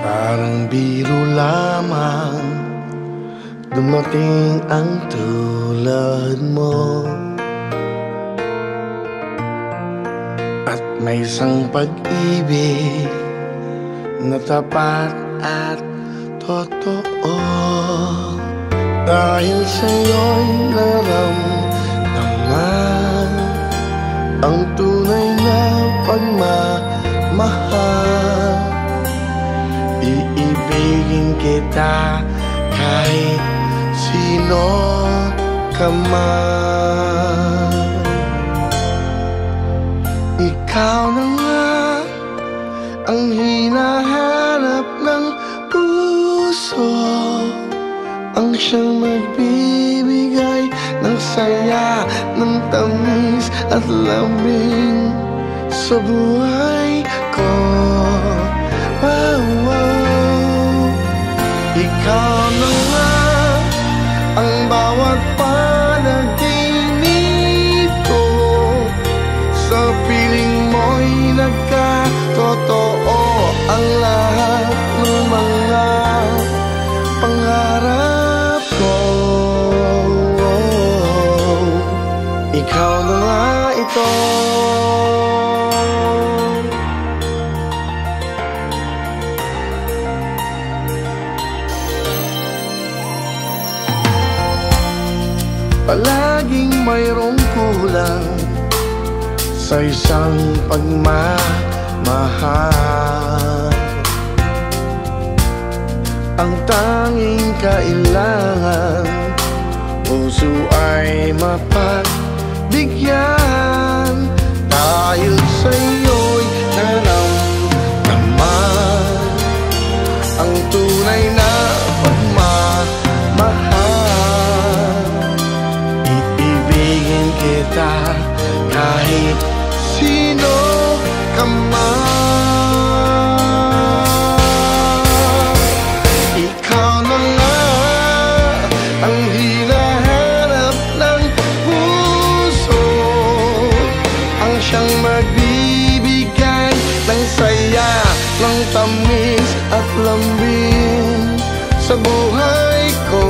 Parang biro lamang dumating ang tulad mo, at may isang pag-ibig na tapat at totoo. Dahil sa'yo'y naramdaman ang tunay na pagmamahal. Iibigin kita kahit sino ka man. Ikaw na nga ang hinahanap ng puso, ang siyang magbibigay ng saya, ng tamis at lambing sa buhay ko. Oh, oh. Ikaw na nga ang bawat panaginip ko, sa piling mo'y nagkatotoo ang lahat ng mga pangarap ko. Ikaw na nga ito. Palaging mayroong kulang sa isang pagmamahal. Ang tanging kailangan, puso ay mapagbigyan. Dahil sa'yo'y naramdaman ang tunay na pagmamahal. Iibigin kita kahit sino ka man. Ikaw na nga ang hinahanap ng puso, ang siyang magbibigay ng saya, ng tamis at lambing sa buhay ko.